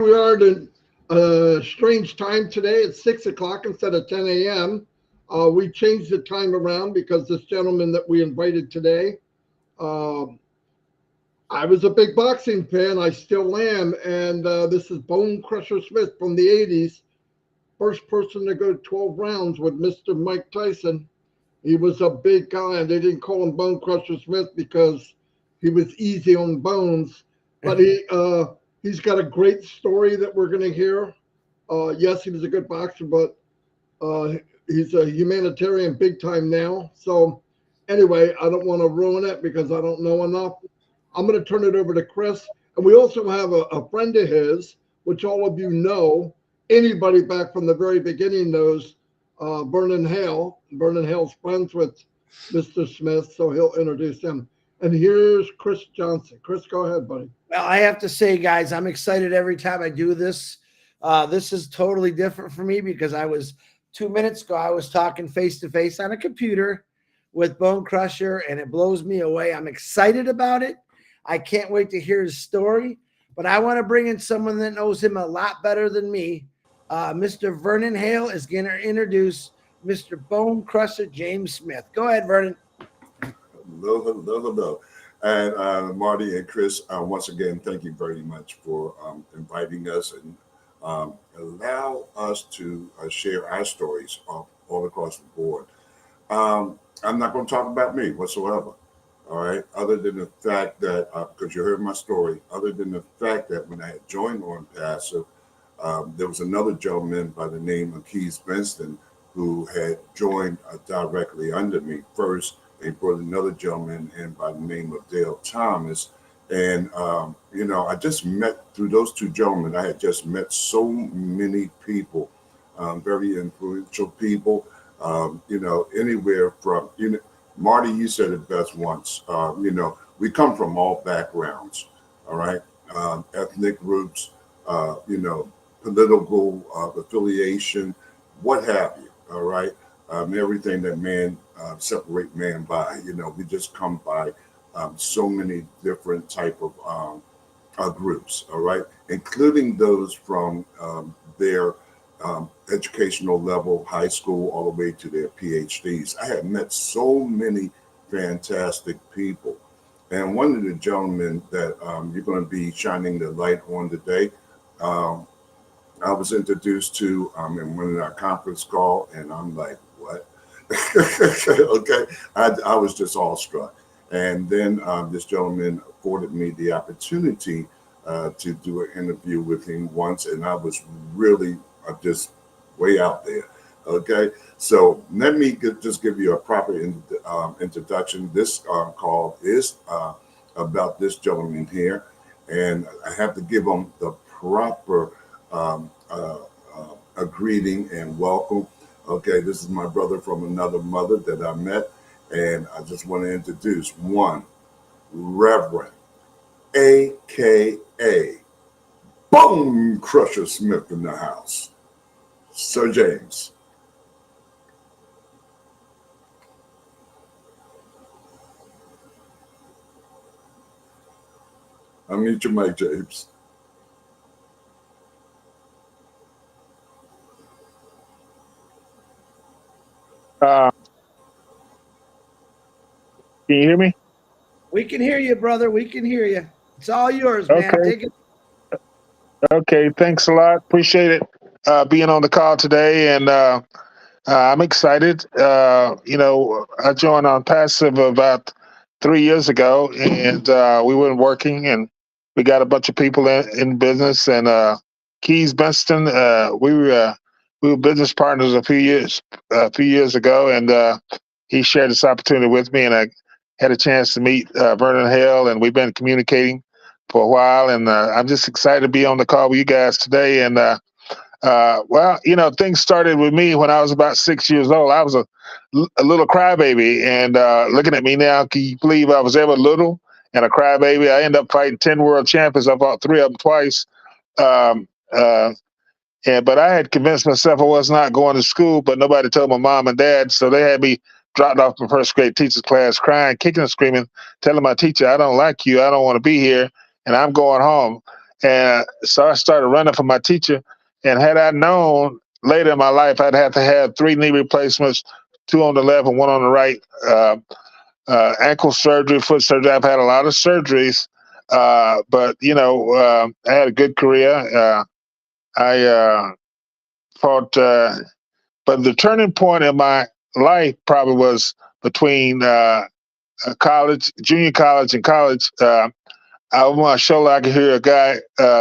We are at a strange time today. It's 6 o'clock instead of 10 a.m. We changed the time around because this gentleman that we invited today, um, I was a big boxing fan. I still am. And this is Bone Crusher Smith from the 80s. First person to go 12 rounds with Mr. Mike Tyson. He was a big guy, and they didn't call him Bone Crusher Smith because he was easy on bones. But he's got a great story that we're going to hear. Yes, he was a good boxer, but uh, he's a humanitarian big time now. So anyway, I don't want to ruin it because I don't know enough. I'm going to turn it over to Chris. And we also have a friend of his, which all of you know. Anybody back from the very beginning knows Vernon Hale. Vernon Hale's friends with Mr. Smith, so he'll introduce him. And here's Chris Johnson. Chris, go ahead, buddy. Well, I have to say, guys, I'm excited every time I do this. This is totally different for me because 2 minutes ago, I was talking face-to-face on a computer with Bone Crusher, and it blows me away. I'm excited about it. I can't wait to hear his story, but I want to bring in someone that knows him a lot better than me. Mr. Vernon Hale is going to introduce Mr. Bone Crusher James Smith. Go ahead, Vernon. Hello. And Marty and Chris, once again, thank you very much for inviting us and allow us to share our stories all across the board. I'm not going to talk about me whatsoever, all right, other than the fact that, because you heard my story, other than the fact that when I had joined Onpassive, there was another gentleman by the name of Keith Benston who had joined directly under me first. They brought another gentleman in by the name of Dale Thomas. And, I just met through those two gentlemen. I had just met so many people, very influential people, anywhere from, Marty, you said it best once, we come from all backgrounds, all right, ethnic groups, political affiliation, what have you, all right, everything that man separate man by, we just come by so many different type of groups, all right, including those from their educational level, high school, all the way to their PhDs. I have met so many fantastic people. And one of the gentlemen that you're going to be shining the light on today, I was introduced to in one of our conference call, and I'm like, what? Okay, I was just awestruck. And then this gentleman afforded me the opportunity to do an interview with him once, and I was really just way out there. Okay, so let me just give you a proper introduction. This call is about this gentleman here, and I have to give him the proper a greeting and welcome. Okay, this is my brother from another mother that I met, and I just want to introduce one Reverend, AKA Bone Crusher Smith in the house, Sir James. Unmute your mic, James. Can you hear me? We can hear you, brother. We can hear you. It's all yours, man. Okay. Take it. Okay, thanks a lot. Appreciate it being on the call today, and I'm excited. I joined Onpassive about 3 years ago, and we weren't working, and we got a bunch of people in business. And Keys Benston, we were business partners a few years ago, and he shared this opportunity with me, and I had a chance to meet Vernon Hale, and we've been communicating for a while, and I'm just excited to be on the call with you guys today. And things started with me when I was about 6 years old. I was a little crybaby, and looking at me now, can you believe I was ever little and a crybaby? I ended up fighting 10 world champions. I fought 3 of them twice. But I had convinced myself I was not going to school, but nobody told my mom and dad, so they had me dropped off from first grade teacher's class, crying, kicking and screaming, telling my teacher, I don't like you, I don't want to be here, and I'm going home. And so I started running for my teacher. And had I known later in my life, I'd have to have 3 knee replacements, 2 on the left and 1 on the right, ankle surgery, foot surgery. I've had a lot of surgeries, but I had a good career. I fought, but the turning point in my life probably was between college, junior college, and college. On my shoulder, I could hear a guy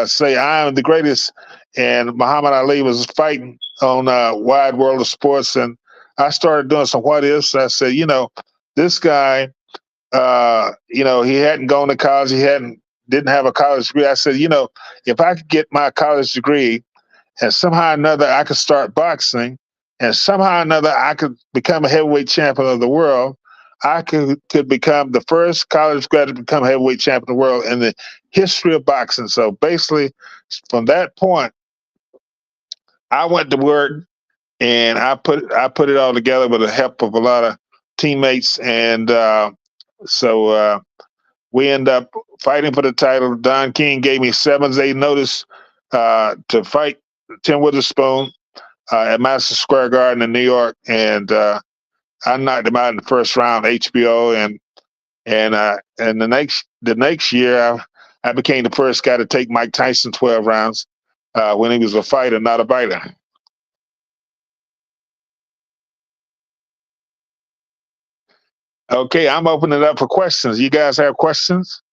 say, "I am the greatest," and Muhammad Ali was fighting on Wide World of Sports, and I started doing some what ifs. I said, this guy, he hadn't gone to college, didn't have a college degree. I said, if I could get my college degree and somehow or another I could start boxing, and somehow or another I could become a heavyweight champion of the world, I could become the first college graduate to become heavyweight champion of the world in the history of boxing. So basically, from that point, I went to work and I put it all together with the help of a lot of teammates, and so we end up fighting for the title. Don King gave me 7 days notice to fight Tim Witherspoon at Madison Square Garden in New York, and I knocked him out in the first round, HBO, and the next year I became the first guy to take Mike Tyson 12 rounds when he was a fighter, not a biter. Okay, I'm opening it up for questions. You guys have questions?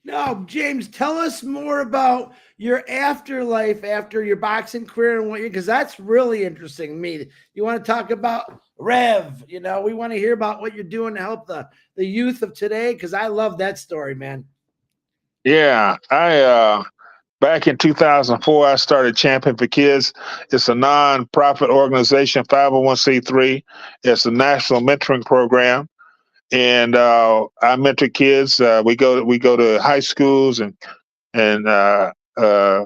No, James, tell us more about your afterlife after your boxing career and what because that's really interesting to me. You want to talk about Rev? We want to hear about what you're doing to help the youth of today, because I love that story, man. Yeah, I back in 2004, I started Champion for Kids. It's a non-profit organization, 501c3. It's a national mentoring program, and I mentor kids. We go to high schools and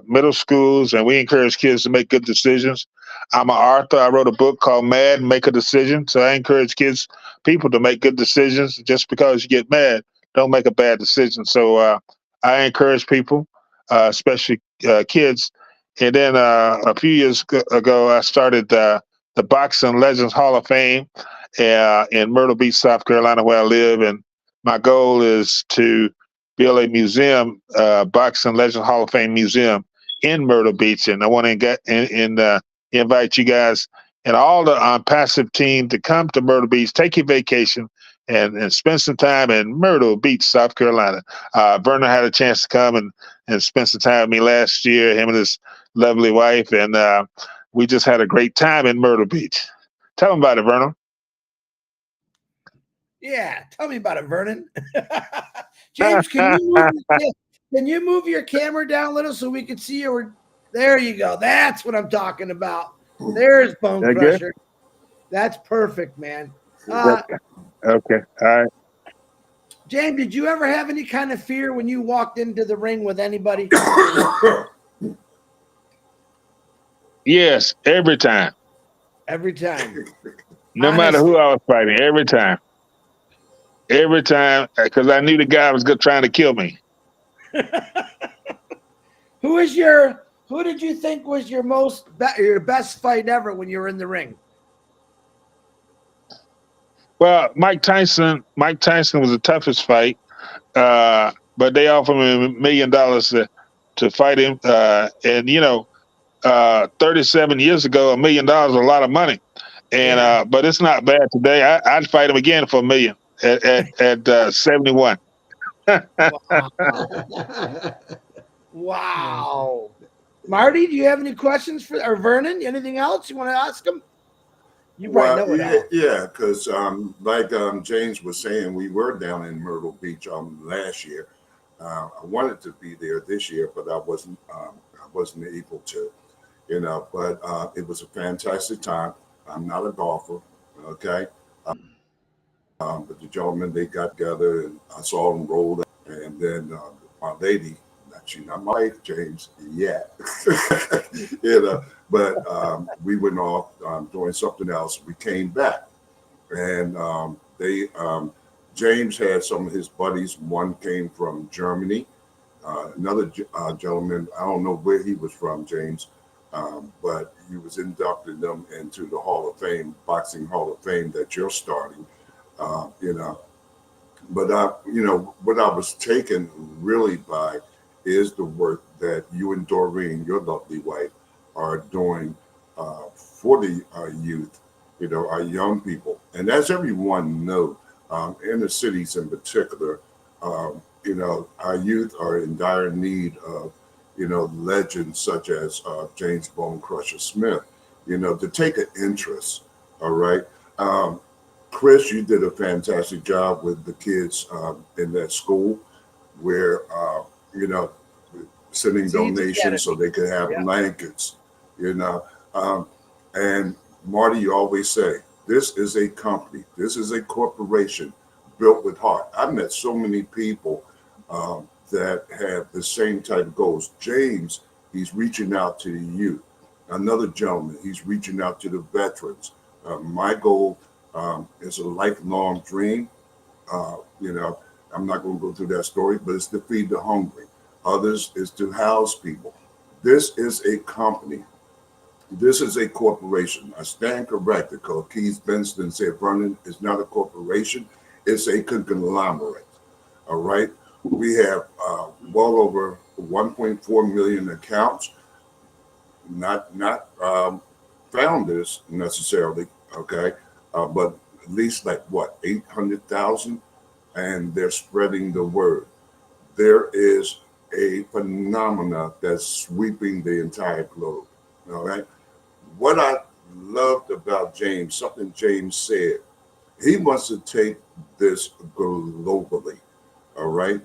middle schools, and we encourage kids to make good decisions. I'm an author. I wrote a book called Mad, Make a Decision. So I encourage people to make good decisions. Just because you get mad, don't make a bad decision. So I encourage people, especially kids. And then a few years ago, I started the Boxing Legends Hall of Fame in Myrtle Beach, South Carolina, where I live. And my goal is to build a museum, Boxing Legends Hall of Fame museum in Myrtle Beach. And I want to invite you guys and all the Onpassive team to come to Myrtle Beach, take your vacation, and spend some time in Myrtle Beach, South Carolina. Vernon had a chance to come and spend some time with me last year, him and his lovely wife, and we just had a great time in Myrtle Beach. Tell them about it, Vernon. Yeah, tell me about it, Vernon. James, can you move your camera down a little so we can see you? There you go. That's what I'm talking about. There's Bone Crusher. Good? That's perfect, man. Okay. All right. James, did you ever have any kind of fear when you walked into the ring with anybody? Yes, every time. Every time. No matter who I was fighting, every time. Every time, because I knew the guy was trying to kill me. Who did you think was your best fight ever when you were in the ring? Well, Mike Tyson was the toughest fight, but they offered me $1 million to fight him. And 37 years ago, $1 million was a lot of money. And but it's not bad today. I'd fight him again for $1 million at 71. Wow. Marty, do you have any questions or Vernon? Anything else you want to ask him? You probably know it. Yeah, because like James was saying, we were down in Myrtle Beach last year. I wanted to be there this year, but I wasn't able to. But it was a fantastic time. I'm not a golfer, okay? But the gentlemen, they got together and I saw them roll up. And then my lady, she's not my wife, James, yet, but we went off doing something else. We came back and James had some of his buddies. One came from Germany, Another gentleman, I don't know where he was from, James, but he was inducting them into the Hall of Fame, Boxing Hall of Fame that you're starting. You know, but what I was taken really by is the work that you and Doreen, your lovely wife, are doing for the youth, our young people. And as everyone knows, in the cities in particular, our youth are in dire need of, legends such as James Bone Crusher Smith, to take an interest. All right. Chris, you did a fantastic job with the kids in that school where, you know, sending donations so they could have blankets, you know. And Marty, you always say, this is a company, this is a corporation built with heart. I've met so many people that have the same type of goals. James, he's reaching out to the youth. Another gentleman, he's reaching out to the veterans. My goal is a lifelong dream. I'm not going to go through that story, but it's to feed the hungry. Others is to house people. This is a company. This is a corporation. I stand corrected because Keith Benson said Vernon is not a corporation. It's a conglomerate. All right. We have well over 1.4 million accounts, not founders necessarily, okay, but at least like what, 800,000, and they're spreading the word. There is a phenomena that's sweeping the entire globe. All right. What I loved about James, something James said, he wants to take this globally. All right.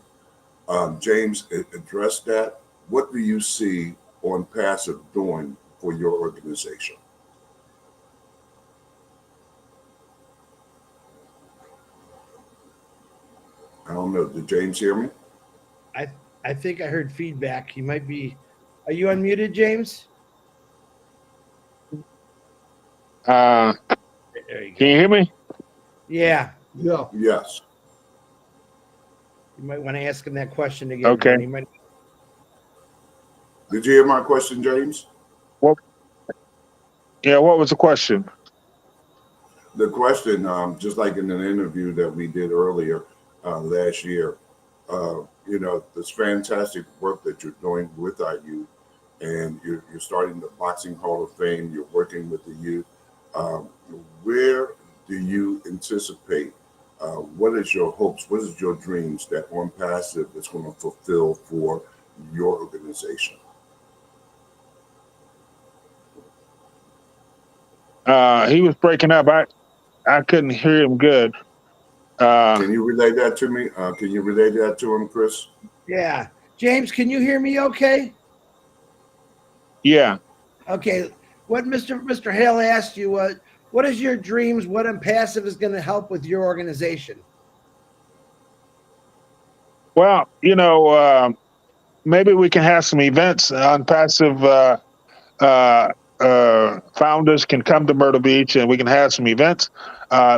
James addressed that. What do you see Onpassive doing for your organization? I don't know. Did James hear me? I think I heard feedback. You might be. Are you unmuted, James? Can you hear me? Yeah. Yeah. Yes. You might want to ask him that question again. Okay. Did you hear my question, James? What was the question? The question, just like in an interview that we did earlier last year, this fantastic work that you're doing with our youth, and you're starting the Boxing Hall of Fame, you're working with the youth. Where do you anticipate? What is your hopes? What is your dreams that Onpassive is going to fulfill for your organization? He was breaking up. I couldn't hear him good. Can you relay that to me? Can you relay that to him, Chris? Yeah. James, can you hear me okay? Yeah. Okay. What Mr. Hale asked you, what is your dreams? What Onpassive is going to help with your organization? Well, maybe we can have some events. Onpassive founders can come to Myrtle Beach and we can have some events.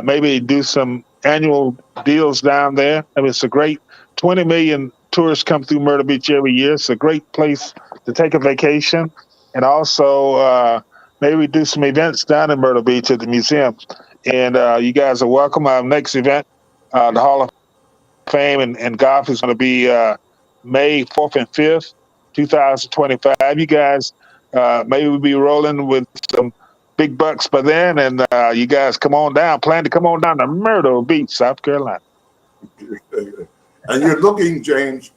Maybe do some annual deals down there. I mean, it's a great 20 million tourists come through Myrtle Beach every year. It's a great place to take a vacation. And also, maybe do some events down in Myrtle Beach at the museum. And you guys are welcome. Our next event, the Hall of Fame and golf, is going to be May 4th and 5th, 2025. You guys, maybe we'll be rolling with some big bucks by then. And you guys come on down, plan to come on down to Myrtle Beach, South Carolina. And you're looking, James,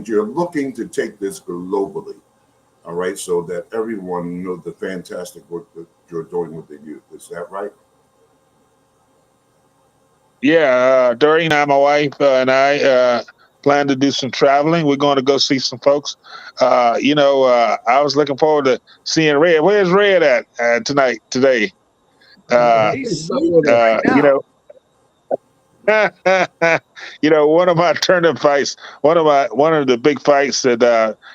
you're looking to take this globally, all right, so that everyone knows the fantastic work that you're doing with the youth. Is that right? Yeah, Doreen, my wife, and I plan to do some traveling. We're going to go see some folks. I was looking forward to seeing Red. Where's Red at today? He's sleeping right now. One of my turning fights, one of the big fights that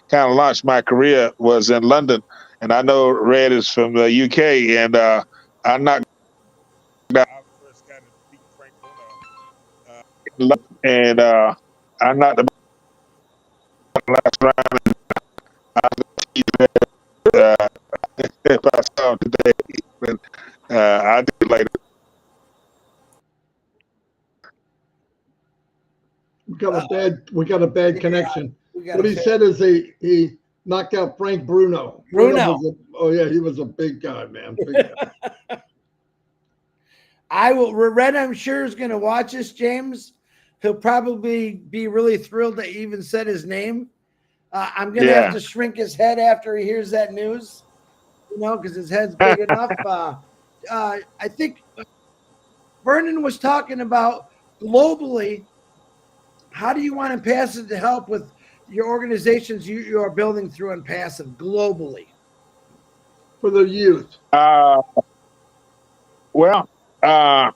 kind of launched my career was in London, and I know Red is from the UK, and I'm not. And I'm not the last round. If I saw him today, but I'll do it later. We got a bad connection. Yeah, What he said is he knocked out Frank Bruno. Bruno. Oh yeah, he was a big guy, man. Big guy. I will. Red, I'm sure, is going to watch this, James. He'll probably be really thrilled that you even said his name. I'm going to have to shrink his head after he hears that news, because his head's big enough. I think Vernon was talking about globally. How do you want Onpassive to help with your organizations you are building through Onpassive globally? For the youth. Well, I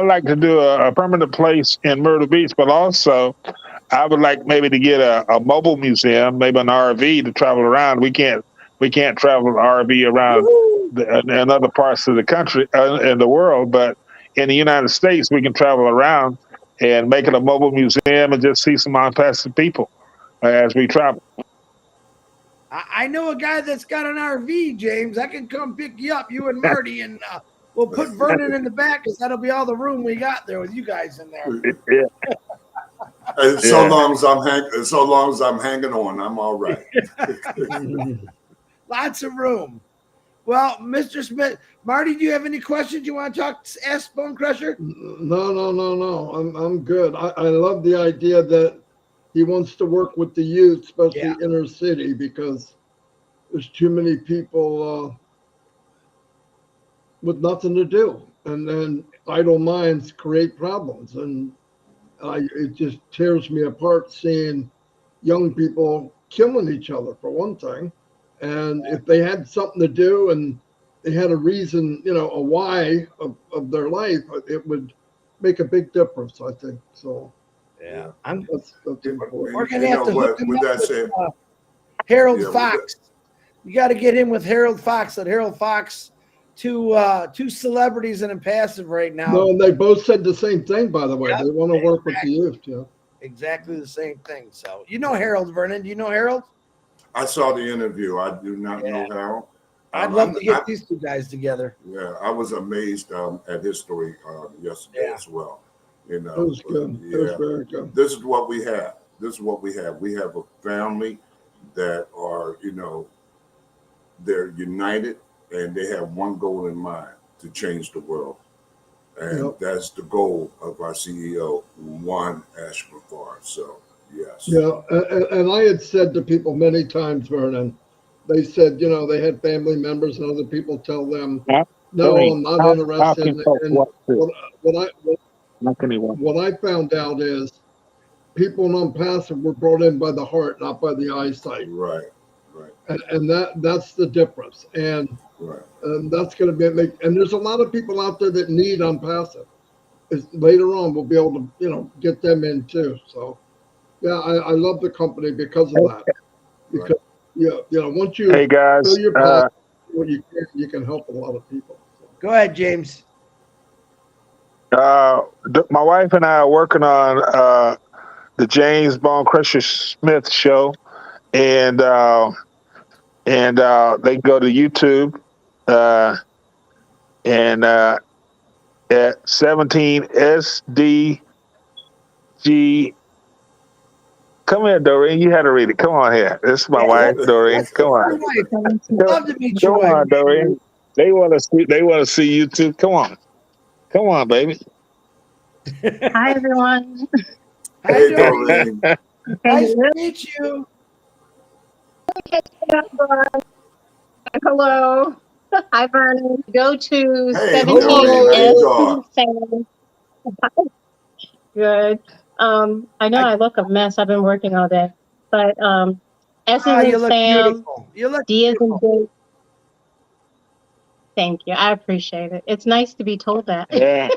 like to do a permanent place in Myrtle Beach, but also I would like maybe to get a mobile museum, maybe an RV to travel around. We can't travel RV around in other parts of the country, in the world, but in the United States, we can travel around and make it a mobile museum and just see some Onpassive people as we travel. I know a guy that's got an RV, James. I can come pick you up, you and Marty, and we'll put Vernon in the back because that'll be all the room we got there with you guys in there. And so long as I'm hanging on, I'm all right. Lots of room. Well, Mr. Smith, Marty, do you have any questions you want to ask Bone Crusher? No. I'm good. I love the idea that he wants to work with the youth, especially inner city, because there's too many people with nothing to do, and then idle minds create problems, and it just tears me apart seeing young people killing each other, for one thing. And if they had something to do and they had a reason, a why of their life, it would make a big difference, I think. So yeah, that's important. We're gonna have to hook him up with Harold Fox. You got to get him with Harold Fox. That Harold Fox, two celebrities in Onpassive right now. No, and they both said the same thing, by the way. They want to work with the youth. Yeah, exactly the same thing. So Harold, Vernon. Do you know Harold? I saw the interview. I do not know Harold. I'd love to get these two guys together. Yeah, I was amazed at his story yesterday as well. It was good. It was very good. This is what we have. We have a family that are, they're united and they have one goal in mind: to change the world. And that's the goal of our CEO, Juan Ashmafar. So, yes. Yeah, and I had said to people many times, Vernon, they said, they had family members and other people tell them, no, I'm not interested. What I found out is people in Onpassive were brought in by the heart, not by the eyesight. Right. And that's the difference. And that's going to and there's a lot of people out there that need Onpassive. Later on, we'll be able to, get them in too. So, yeah, I love the company because of that. Because, once you fill your pocket, you can help a lot of people. So. Go ahead, James. My wife and I are working on the James Bone Crusher Smith show, and they go to YouTube and at 17 SDG. Come here, Doreen. You had to read it. Come on here. This is my wife, Doreen. Come on. Love to meet you. Come on, Doreen. They want to see you too. Come on, baby. Hi, everyone. Hi, Doreen. Nice to meet you. Hello. Hi, Vernon. Go to 17 Good. I know I look a mess. I've been working all day. But S as in Sam, D as in Dave. Thank you. I appreciate it. It's nice to be told that. Yeah.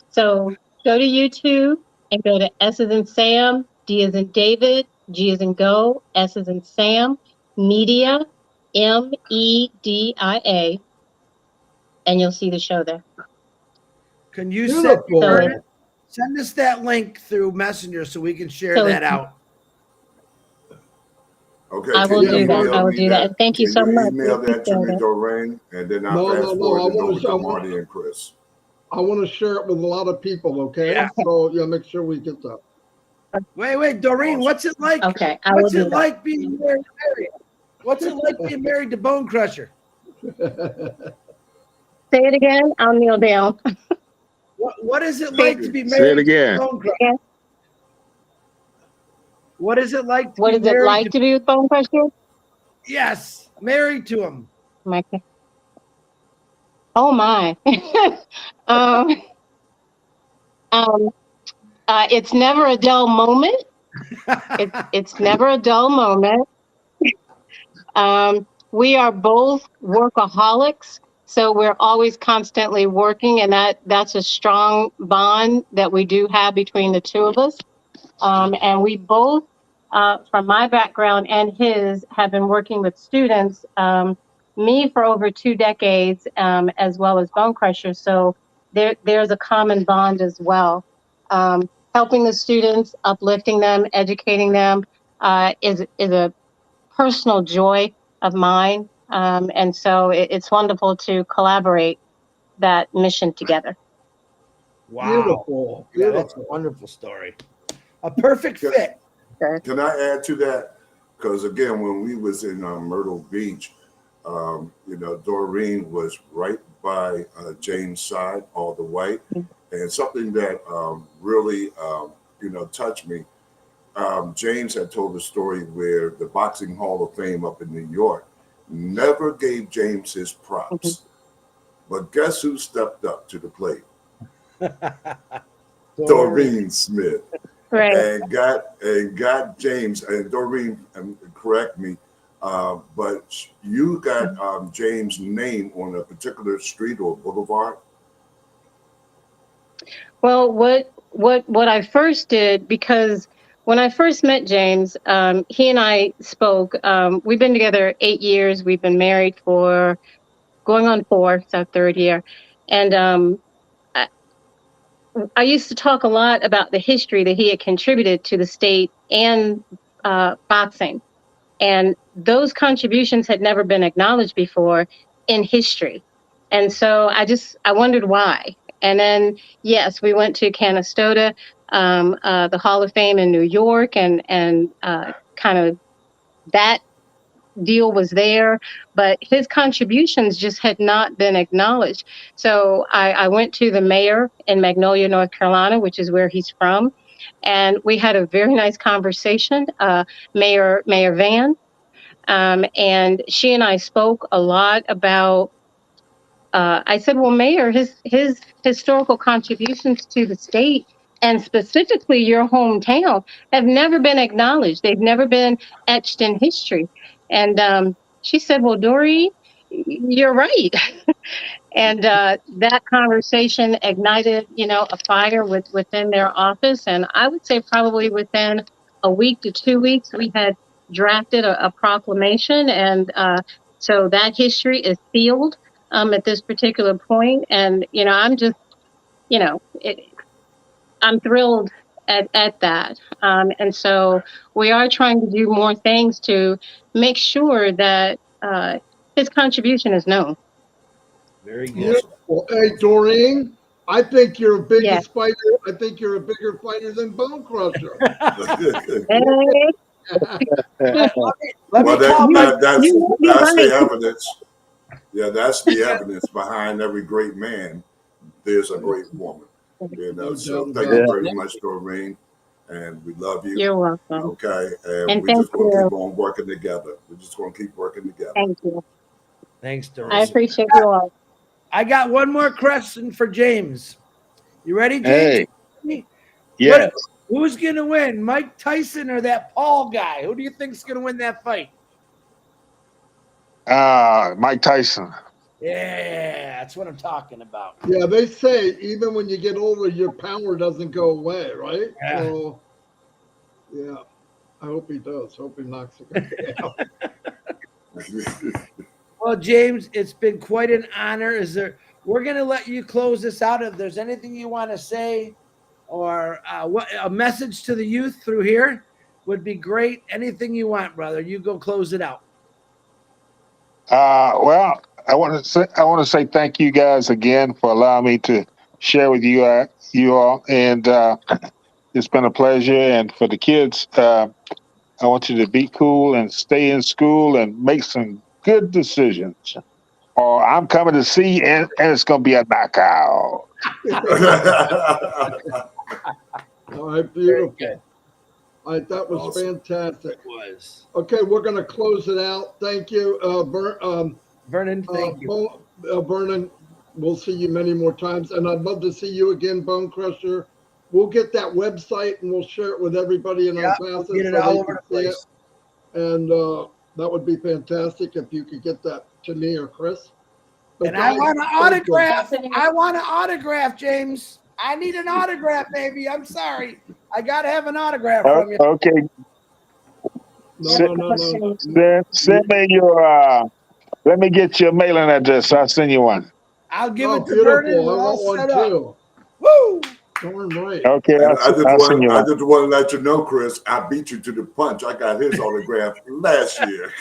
So go to YouTube and go to S as in Sam, D as in David, G as in Go, S as in Sam, Media, MEDIA, and you'll see the show there. Can you send us that link through Messenger so we can share that out? Okay, I can will you do that. I email will me do that. that? And thank you Can so you much. I email that to appreciate me, it. Doreen? And then I'll No, fast no, forward I it over want to, to Marty and Chris. I want to share it with a lot of people. Okay, Yeah. so yeah, make sure we get that. Wait, Doreen, Awesome. what's it like? Okay, I will What's do it that. like being married to Mary? What's it like being married to Bone Crusher? Say it again. I'll kneel down. What is it Say like to be Say it married to again. Bone Crusher? again. What is it like to What be is it married like to? to be with Bone Crusher? Yes, married to him. My, oh my. um, um, it's never a dull moment. It's never a dull moment. We are both workaholics, so we're always constantly working, and that's a strong bond that we do have between the two of us. And we both, from my background and his, have been working with students, me for over 2 decades, as well as Bone Crusher. So there's a common bond as well. Helping the students, uplifting them, educating them is a personal joy of mine. And so it's wonderful to collaborate that mission together. Wow. Beautiful, Yeah, that's a beautiful. wonderful story. A perfect fit. Can I add to that? Because again, when we was in Myrtle Beach, Doreen was right by James' side, all the way, and something that really, touched me. James had told a story where the Boxing Hall of Fame up in New York never gave James his props, but guess who stepped up to the plate? Doreen Smith. Right. And got James, and Doreen, correct me, but you got James' name on a particular street or boulevard. Well, what I first did, because when I first met James, he and I spoke. We've been together 8 years. We've been married for going on 4, it's our 3rd year, and I used to talk a lot about the history that he had contributed to the state and boxing. And those contributions had never been acknowledged before in history. And so I wondered why. And then, yes, we went to Canastota, the Hall of Fame in New York, and kind of that deal was there, but his contributions just had not been acknowledged. So I went to the mayor in Magnolia, North Carolina, which is where he's from, and we had a very nice conversation. Mayor Van, and she and I spoke a lot about. I said, "Well, Mayor, his historical contributions to the state and specifically your hometown have never been acknowledged. They've never been etched in history." And she said, "Well, Dory, you're right." And that conversation ignited, a fire within their office. And I would say probably within a week to 2 weeks, we had drafted a proclamation. And so that history is sealed at this particular point. And, I'm just, I'm thrilled at that. And so we are trying to do more things to make sure that his contribution is known. Very good. Beautiful. Hey, Doreen, I think you're a Yeah. biggest fighter. I think you're a bigger fighter than Bone Crusher. Hey, Let Well, me call my. that's the right. evidence. Yeah, that's the evidence behind every great man. There's a great woman. No So doubt thank about you it. very much, Doreen, and we love you. You're welcome. Okay, and And we thank just going to you. keep on working together. We're just going to keep working together. Thank you. Thanks, I Doris. appreciate you all. I got one more question for James. You ready, James? Hey, yes. Who's gonna win, Mike Tyson or that Paul guy? Who do you think's gonna win that fight? Mike Tyson. Yeah, that's what I'm talking about. Yeah, they say even when you get older, your power doesn't go away, right? Yeah. So, yeah, I hope he does. Hope he knocks the guy out. Well, James, it's been quite an honor. We're gonna let you close this out. If there's anything you want to say, or what a message to the youth through here, would be great. Anything you want, brother. You go close it out. Well, I want to say thank you guys again for allowing me to share with you all, and it's been a pleasure. And for the kids, I want you to be cool and stay in school and make some good decisions. Or I'm coming to see, and it's going to be a knockout. All right, beautiful. All right, that was Awesome. fantastic. It was. Okay, we're going to close it out. Thank you, Vernon, thank you. Vernon. We'll see you many more times, and I'd love to see you again, Bone Crusher. We'll get that website and we'll share it with everybody in We'll Onpassive get it so all they over can the see it. place. And that would be fantastic if you could get that to me or Chris. But And I guys, want an thank you. autograph. I want an autograph, James. I need an autograph, baby. I'm sorry. I got to have an autograph from you. Okay, No. send me your. Let me get your mailing address. I'll send you one. I'll give Oh, it to Vernon. beautiful. I We're all want set one up. too. Woo! Darn right. Okay, And I'll send you I one. just want to let you know, Chris, I beat you to the punch. I got his autograph last year.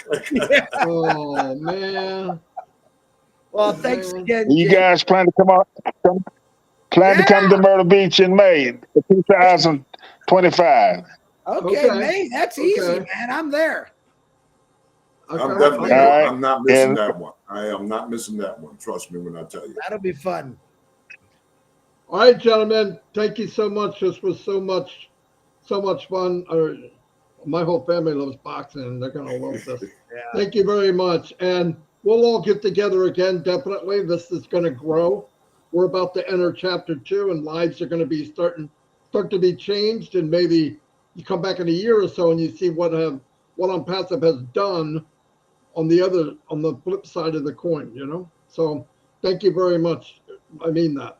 Oh, man. Well, thanks again, You James. guys plan to come out? Plan to come to Myrtle Beach in May 2025. Okay, Okay. May. That's easy, man. I'm there. I'm definitely All right. I'm not missing And- that one. I am not missing that one. Trust me when I tell you. That'll be fun. All right, gentlemen. Thank you so much. This was so much fun. My whole family loves boxing, and they're going to love this. Yeah. Thank you very much. And we'll all get together again, definitely. This is going to grow. We're about to enter chapter 2, and lives are going to be start to be changed. And maybe you come back in a year or so and you see what Onpassive has done on the flip side of the coin, you know? So thank you very much. I mean that.